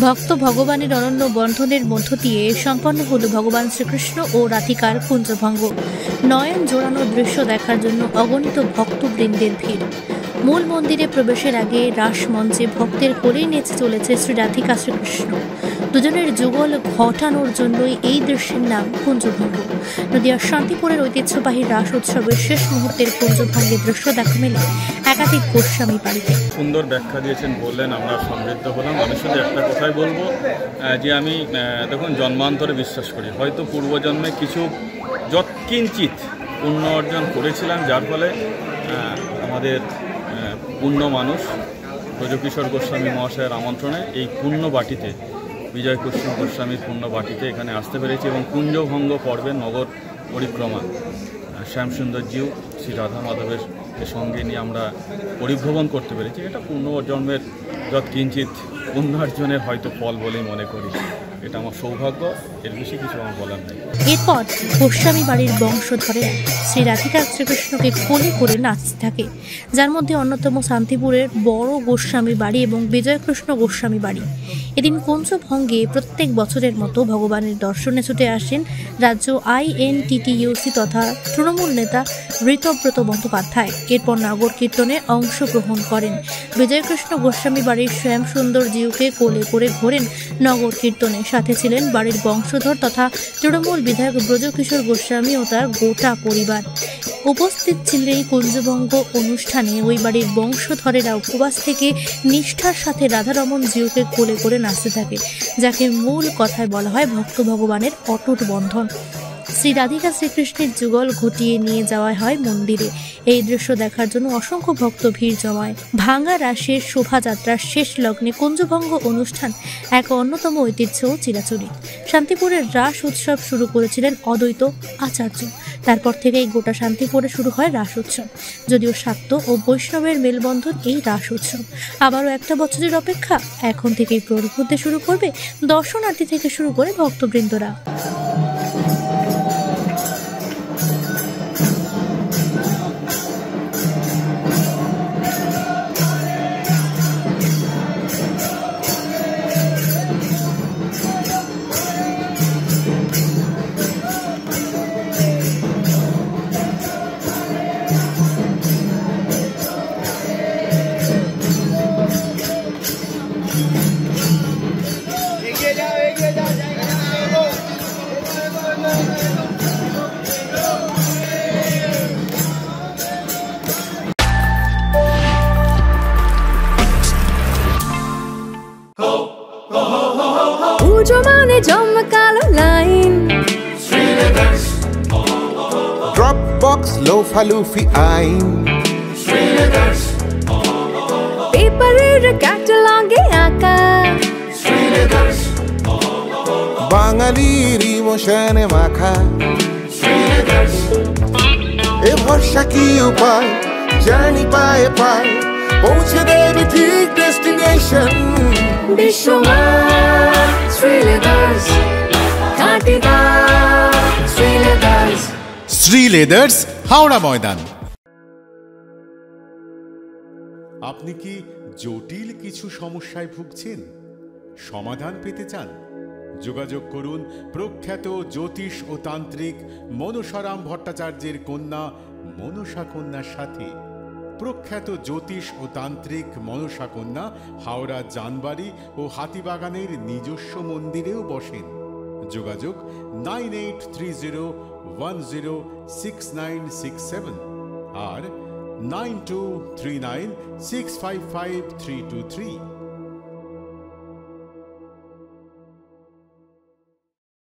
ভক্ত ভগবানের অনন্য বন্ধনের মধ্য দিয়ে সম্পন্ন হল ভগবান শ্রীকৃষ্ণ ও রাধিকার কুঞ্জভঙ্গ। নয়ন জোড়ানো দৃশ্য দেখার জন্য অগণিত ভক্তবৃন্দের ভিড়। মূল মন্দিরে প্রবেশের আগে রাস মঞ্চে ভক্তের কোলেই নেচে চলেছে শ্রী রাধিকা শ্রীকৃষ্ণ। দুজনের যুগল ঘটানোর জন্যই এই দৃশ্যের নাম কুঞ্জভঙ্গ। নদিয়ার শান্তিপুরের ঐতিহ্যবাহী রাস উৎসবের শেষ মুহূর্তের কুঞ্জভঙ্গের দৃশ্য দেখা মেলে একাধিক গোস্বামী বাড়িতে। সুন্দর ব্যাখ্যা দিয়েছেন, বললেন আমরা সমৃদ্ধ হলাম। আমি শুধু একটা কথাই বলবো যে আমি দেখুন জন্মান্তরে বিশ্বাস করি, হয়তো পূর্বজন্মে কিছু যৎকিঞ্চিত পুণ্য অর্জন করেছিলাম, যার ফলে আমাদের পুণ্য মানুষ ব্রজকিশোর গোস্বামী মহাশয়ের আমন্ত্রণে এই পুণ্য বাটিতে, বিজয় কৃষ্ণ গোস্বামীর পুণ্য বাটিতে এখানে আসতে পেরেছি এবং কুঞ্জভঙ্গ পর্বের নগর পরিক্রমা শ্যামসুন্দরজিও শ্রী রাধা মাধবের সঙ্গে নিয়ে আমরা পরিভ্রমণ করতে পেরেছি। এটা পূর্ণজন্মের যৎকিঞ্চিত পুণ্যার্জনের হয়তো ফল বলেই মনে করি। এটা আমার সৌভাগ্য, এর বেশি কিছু আমার বলার নেই। এরপর গোস্বামী বাড়ির বংশধরেরা শ্রী রাধিকা শ্রীকৃষ্ণকে কোলে করে নাচতে থাকে, যার মধ্যে অন্যতম শান্তিপুরের বড় গোস্বামী বাড়ি এবং বিজয়কৃষ্ণ গোস্বামী বাড়ি। এদিন কুঞ্জভঙ্গে প্রত্যেক বছরের মতো ভগবানের দর্শনে ছুটে আসেন রাজ্য INTTUC তথা তৃণমূল নেতা ঋতব্রত বন্দ্যোপাধ্যায়। এরপর নগর কীর্তনে অংশগ্রহণ করেন। বিজয়কৃষ্ণ গোস্বামী বাড়ির শ্যামসুন্দরজিউকে কোলে করে ঘোরেন নগর কীর্তনে। সাথে ছিলেন বাড়ির বংশধর তথা তৃণমূল বিধায়ক ব্রজকিশোর গোস্বামী ও তার গোটা পরিবার। উপস্থিত ছিলেন এই কুঞ্জভঙ্গ অনুষ্ঠানে ওই বাড়ির বংশধরেরা উপবাস থেকে নিষ্ঠার সাথে রাধারমণ জিউকে কোলে করে নাচতে থাকে, যাকে মূল কথায় বলা হয় ভক্ত ভগবানের অটুট বন্ধন। শ্রী রাধিকা শ্রীকৃষ্ণের যুগল ঘটিয়ে নিয়ে যাওয়া হয় মন্দিরে। এই দৃশ্য দেখার জন্য অসংখ্য ভক্ত ভিড় জমায়। ভাঙা রাসের শোভাযাত্রার শেষ লগ্নে কুঞ্জভঙ্গ অনুষ্ঠান এক অন্যতম ঐতিহ্য ও চিরাচরিত। শান্তিপুরের রাস উৎসব শুরু করেছিলেন অদ্বৈত আচার্য। তারপর থেকেই গোটা শান্তিপুরে শুরু হয় রাস উৎসব। যদিও শাক্ত ও বৈষ্ণবের মেলবন্ধন এই রাস উৎসব। আবারও একটা বছরের অপেক্ষা। এখন থেকেই প্রয়োগ হতে শুরু করবে দর্শনার্থী থেকে শুরু করে ভক্তবৃন্দরা। জমানে জমকালো লাইন, ড্রপ বক্স লোফা লুফি আইন, পেপারের ক্যাটালগে আঁকা, বাঙালির ইমোশনে মাখা। এ ভরসা কি উপায়, জার্নি পায়ে পায় পৌঁছে দেবে ঠিক ডেস্টিনেশন। বিশ্বমান শ্রীলেদার্স, কাটিদার শ্রীলেদার্স। শ্রীলেদার্স, হাওড়া ময়দান। আপনি কি জটিল কিছু সমস্যায় ভুগছেন, সমাধান পেতে চান? যোগাযোগ করুন প্রখ্যাত জ্যোতিষ ও তান্ত্রিক মনসারাম ভট্টাচার্যের কন্যা মনসা কন্যার সাথে। প্রখ্যাত জ্যোতিষ ও তান্ত্রিক মনসা কন্যা হাওড়া জানবাড়ি ও হাতিবাগানের নিজস্ব মন্দিরেও বসেন। যোগাযোগ 9830106967 আর 9239655323।